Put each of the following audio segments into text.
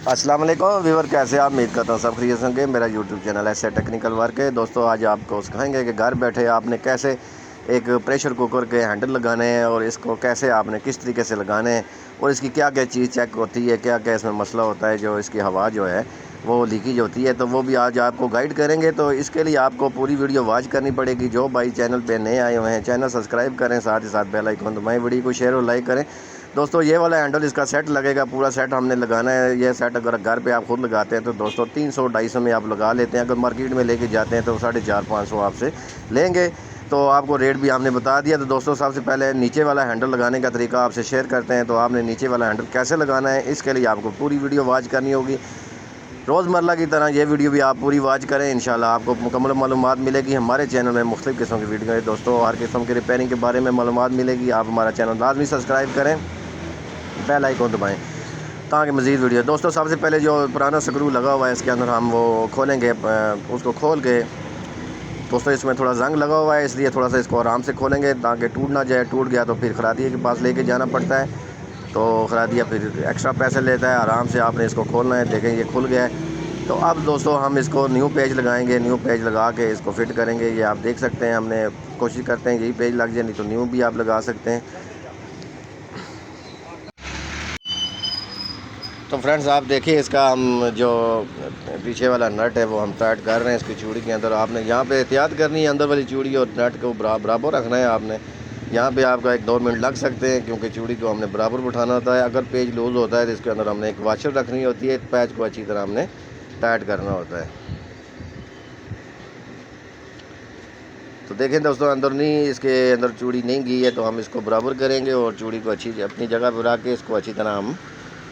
अस्सलाम वालेकुम व्यूवर, कैसे आप? उम्मीद करता हूँ सब खैरियत होंगे। मेरा यूट्यूब चैनल ऐसे टेक्निकल वर्क है। दोस्तों आज आपको सिखाएंगे कि घर बैठे आपने कैसे एक प्रेशर कुकर के हैंडल लगाने हैं और इसको कैसे आपने किस तरीके से लगाने हैं और इसकी क्या क्या चीज़ चेक होती है, क्या क्या इसमें मसला होता है, जो इसकी हवा जो है वो लीकेज होती है, तो वो भी आज आपको गाइड करेंगे। तो इसके लिए आपको पूरी वीडियो वॉच करनी पड़ेगी। जो भाई चैनल पे नए आए हुए हैं चैनल सब्सक्राइब करें, साथ ही साथ बेल आइकन दबाएं, वीडियो को शेयर और लाइक करें। दोस्तों ये वाला हैंडल इसका सेट लगेगा, पूरा सेट हमने लगाना है। ये सेट अगर घर पे आप खुद लगाते हैं तो दोस्तों 300-250 में आप लगा लेते हैं। अगर मार्केट में लेके जाते हैं तो 450-500 आपसे लेंगे। तो आपको रेट भी हमने बता दिया। तो दोस्तों सबसे पहले नीचे वाला हैंडल लगाने का तरीका आपसे शेयर करते हैं। तो आपने नीचे वाला हैंडल कैसे लगाना है, इसके लिए आपको पूरी वीडियो वॉच करनी होगी। रोज़मर्रा की तरह ये वीडियो भी आप पूरी वॉच करें, इंशाल्लाह आपको मुकम्मल मालूमात मिलेगी। हमारे चैनल में मुख्तलिफ़ किस्म की वीडियो है दोस्तों, हर किस्म की रिपेयरिंग के बारे में मालूमात मिलेगी। आप हमारा चैनल लाजमी सब्सक्राइब करें, बेल आइकन दबाएं ताकि मज़ीद वीडियो। दोस्तों सबसे पहले जो पुराना स्क्रू लगा हुआ है इसके अंदर हम वो खोलेंगे। उसको खोल के दोस्तों इसमें थोड़ा जंग लगा हुआ है, इसलिए थोड़ा सा इसको आराम से खोलेंगे ताकि टूट ना जाए। टूट गया तो फिर खरादिए के पास लेके जाना पड़ता है, तो खरादिया फिर एक्स्ट्रा पैसे लेता है। आराम से आपने इसको खोलना है। देखें ये खुल गया है। तो अब दोस्तों हम इसको न्यू पेज लगाएंगे। न्यू पेज लगा के इसको फिट करेंगे। ये आप देख सकते हैं, हमने कोशिश करते हैं यही पेज लग जाए, नहीं तो न्यू भी आप लगा सकते हैं। तो फ्रेंड्स आप देखिए, इसका हम जो पीछे वाला नट है वो हम टाइट कर रहे हैं इसकी चूड़ी के अंदर। आपने यहाँ पे एहतियात करनी है, अंदर वाली चूड़ी और नट को बराबर रखना है आपने। यहाँ पे आपका 1-2 मिनट लग सकते हैं क्योंकि चूड़ी को हमने बराबर बिठाना होता है। अगर पेज लूज़ होता है तो इसके अंदर हमने एक वाशर रखनी होती है, पैच को अच्छी तरह हमने टाइट करना होता है। तो देखें दोस्तों, अंदर नहीं, इसके अंदर चूड़ी नहीं गई है, तो हम इसको बराबर करेंगे और चूड़ी को अच्छी अपनी जगह पर रख के इसको अच्छी तरह हम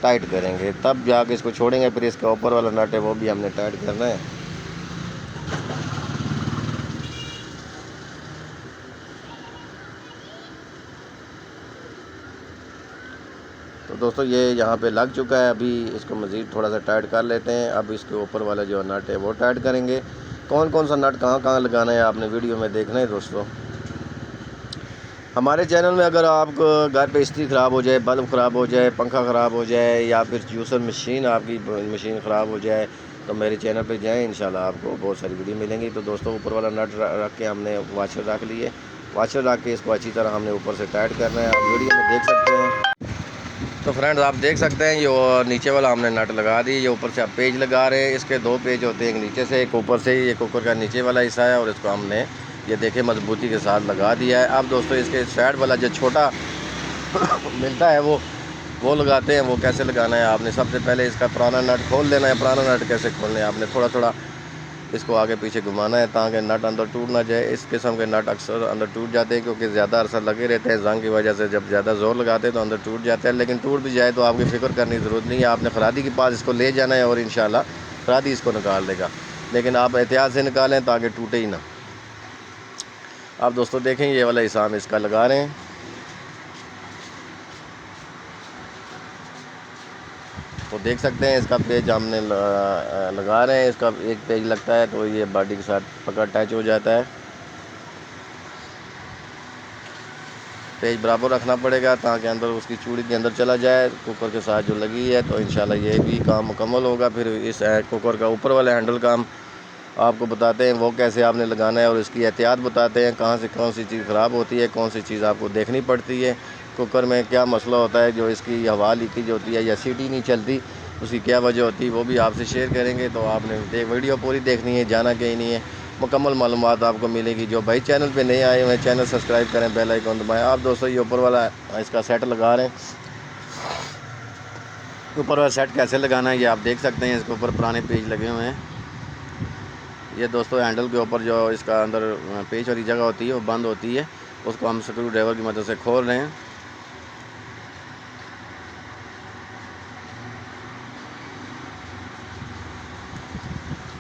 टाइट करेंगे, तब जाके इसको छोड़ेंगे। फिर इसका ऊपर वाला नट है वो भी हमने टाइट करना है। तो दोस्तों ये यहाँ पे लग चुका है। अभी इसको मज़ीद थोड़ा सा टाइट कर लेते हैं। अब इसके ऊपर वाला जो नट है वो टाइट करेंगे। कौन कौन सा नट कहाँ कहाँ लगाना है आपने वीडियो में देखना है दोस्तों। हमारे चैनल में अगर आपको घर पे इस्त्री ख़राब हो जाए, बल्ब ख़राब हो जाए, पंखा ख़राब हो जाए या फिर जूसर मशीन आपकी मशीन ख़राब हो जाए तो मेरे चैनल पे जाएं, इंशाल्लाह आपको बहुत सारी वीडियो मिलेंगी। तो दोस्तों ऊपर वाला नट रख के हमने वाशर रख लिए। वाशर रख के इसको अच्छी तरह हमने ऊपर से टाइट करना है। आप वीडियो में देख सकते हैं। तो फ्रेंड्स आप देख सकते हैं ये नीचे वाला हमने नट लगा दी। ये ऊपर से आप पेज लगा रहे हैं। इसके 2 पेज होते हैं, एक नीचे से एक ऊपर से। ये कुकर का नीचे वाला हिस्सा है और इसको हमने ये देखें मजबूती के साथ लगा दिया है। अब दोस्तों इसके साइड वाला जो छोटा मिलता है वो लगाते हैं। वो कैसे लगाना है, आपने सबसे पहले इसका पुराना नट खोल देना है। पुराना नट कैसे खोलना है, आपने थोड़ा थोड़ा इसको आगे पीछे घुमाना है ताकि नट अंदर टूट ना जाए। इस किस्म के नट अक्सर अंदर टूट जाते हैं क्योंकि ज़्यादा अरसा लगे रहते हैं जंग की वजह से। जब ज़्यादा ज़ोर लगाते हैं तो अंदर टूट जाता है, लेकिन टूट भी जाए तो आपकी फ़िक्र करने की ज़रूरत नहीं है। आपने खरादी के पास इसको ले जाना है और इंशाल्लाह खरादी इसको निकाल देगा, लेकिन आप एहतियात से निकालें ताकि टूटे ही ना। आप दोस्तों देखें ये वाला हिस्सा हम इसका लगा रहे हैं। तो देख सकते हैं इसका पेज हमने लगा रहे हैं। इसका एक पेज लगता है तो ये बॉडी के साथ पकड़ अटैच हो जाता है। पेज बराबर रखना पड़ेगा ताकि अंदर उसकी चूड़ी के अंदर चला जाए कुकर के साथ जो लगी है। तो इंशाल्लाह ये भी काम मुकम्मल होगा। फिर इस कुकर का ऊपर वाला हैंडल का हम आपको बताते हैं वो कैसे आपने लगाना है और इसकी एहतियात बताते हैं, कहाँ से कौन सी चीज़ ख़राब होती है, कौन सी चीज़ आपको देखनी पड़ती है, कुकर में क्या मसला होता है, जो इसकी हवा लीकेज होती है या सीटी नहीं चलती उसकी क्या वजह होती है, वो भी आपसे शेयर करेंगे। तो आपने वीडियो पूरी देखनी है, जाना कहीं नहीं है, मुकम्मल मालूमात आपको मिलेगी। जो भाई चैनल पे नहीं आए हुए हैं चैनल सब्सक्राइब करें, बेल आइकन दबाएं। आप दोस्तों ये ऊपर वाला इसका सेट लगा रहे हैं। ऊपर वाला सेट कैसे लगाना है ये आप देख सकते हैं। इसके ऊपर पुराने पेज लगे हुए हैं। ये दोस्तों हैंडल के ऊपर जो इसका अंदर पेज वाली जगह होती है वो बंद होती है, उसको हम स्क्रू ड्राइवर की मदद से खोल रहे हैं।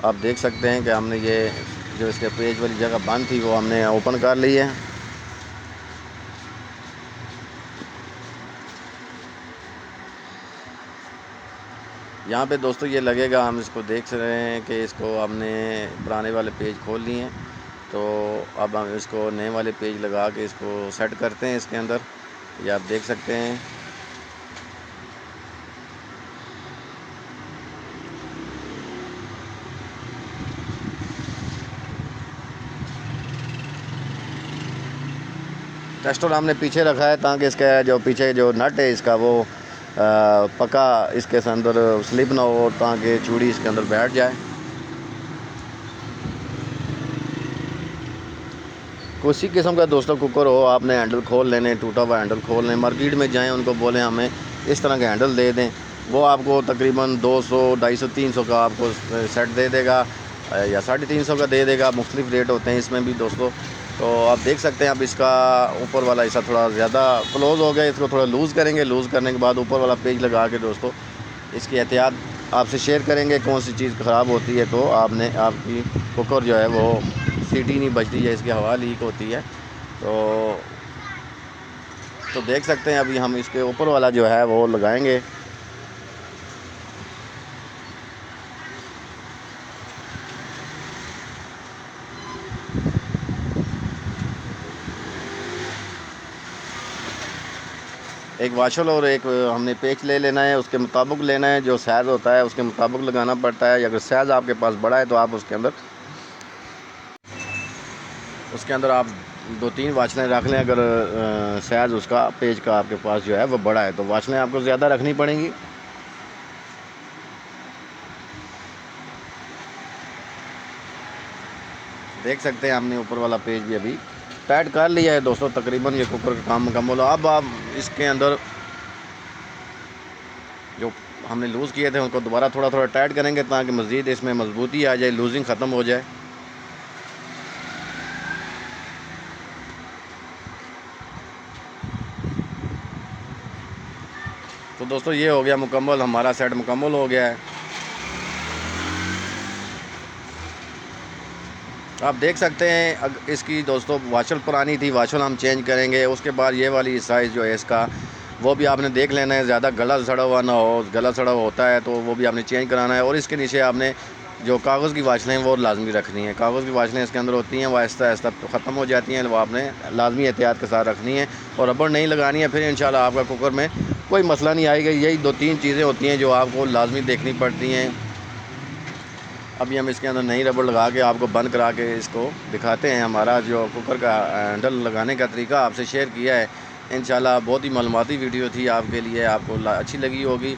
आप देख सकते हैं कि हमने ये जो इसके पेज वाली जगह बंद थी वो हमने ओपन कर ली है। यहाँ पे दोस्तों ये लगेगा, हम इसको देख रहे हैं कि इसको हमने पुराने वाले पेज खोल लिए हैं। तो अब हम इसको नए वाले पेज लगा के इसको सेट करते हैं इसके अंदर। ये आप देख सकते हैं। टेस्टर हमने पीछे रखा है ताकि इसका जो पीछे जो नट है इसका वो पक्का इसके अंदर स्लिप ना हो, ताकि चूड़ी इसके अंदर बैठ जाए। किसी किस्म का दोस्तों कुकर हो, आपने हैंडल खोल लेने, टूटा हुआ हैंडल खोल लें, मार्केट में जाएं, उनको बोलें हमें इस तरह का हैंडल दे दें, वो आपको तकरीबन 200, 250, 300 का आपको सेट दे देगा या 350 का दे देगा। मुख्तलिफ रेट होते हैं इसमें भी दोस्तों। तो आप देख सकते हैं, अब इसका ऊपर वाला हिस्सा थोड़ा ज़्यादा क्लोज़ हो गया, इसको थोड़ा लूज़ करेंगे। लूज़ करने के बाद ऊपर वाला पेज लगा के दोस्तों इसकी एहतियात आपसे शेयर करेंगे कौन सी चीज़ ख़राब होती है तो आपकी कुकर जो है वो सीटी नहीं बजती है, इसकी हवा लीक होती है। तो देख सकते हैं अभी हम इसके ऊपर वाला जो है वो लगाएंगे। एक वाशल और एक हमने पेच ले लेना है, उसके मुताबिक लेना है, जो साइज़ होता है उसके मुताबिक लगाना पड़ता है। अगर साइज़ आपके पास बड़ा है तो आप उसके अंदर आप 2-3 वाशलें रख लें। अगर साइज़ उसका पेज का आपके पास जो है वो बड़ा है तो वाशलें आपको ज़्यादा रखनी पड़ेंगी। देख सकते हैं हमने ऊपर वाला पेज भी अभी टाइट कर लिया है दोस्तों। तकरीबन ये कुकर का काम मुकम्मल हो। अब आप इसके अंदर जो हमने लूज़ किए थे उनको दोबारा थोड़ा थोड़ा टाइट करेंगे ताकि मज़ीद इसमें मजबूती आ जाए, लूजिंग ख़त्म हो जाए। तो दोस्तों ये हो गया मुकम्मल, हमारा सेट मुकम्मल हो गया है। आप देख सकते हैं इसकी दोस्तों वाशल पुरानी थी, वाशल हम चेंज करेंगे। उसके बाद ये वाली साइज़ जो है इसका वो भी आपने देख लेना है, ज़्यादा गला सड़ा हुआ ना हो। गला सड़ा हुआ होता है तो वो भी आपने चेंज कराना है। और इसके नीचे आपने जो कागज़ की वाशलें हैं वो लाजमी रखनी है। कागज़ की वाशलें इसके अंदर होती हैं, वो आहिस्ता आहिस्ता ख़त्म हो जाती हैं, वो आपने लाजमी एहतियात के साथ रखनी है और रबड़ नहीं लगानी है। फिर इंशाल्लाह आपका कुकर में कोई मसला नहीं आएगा। यही 2-3 चीज़ें होती हैं जो आपको लाजमी देखनी पड़ती हैं। अभी हम इसके अंदर नई रबड़ लगा के आपको बंद करा के इसको दिखाते हैं। हमारा जो कुकर का हैंडल लगाने का तरीका आपसे शेयर किया है। इंशाल्लाह बहुत ही मालूमाती वीडियो थी आपके लिए, आपको अच्छी लगी होगी।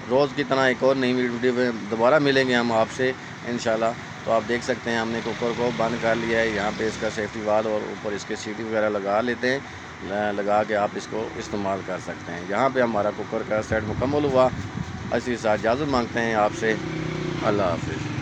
रोज़ की तरह एक और नई वीडियो में दोबारा मिलेंगे हम आपसे इंशाल्लाह। तो आप देख सकते हैं हमने कुकर को बंद कर लिया है। यहाँ पे इसका सेफ्टी वाल और ऊपर इसके सीटी वगैरह लगा लेते हैं, लगा के आप इसको इस्तेमाल कर सकते हैं। यहाँ पे हमारा कुकर का सेट मुकम्मल हुआ। इसी साथ इजाज़त मांगते हैं आपसे। अल्लाह हाफ़िज़।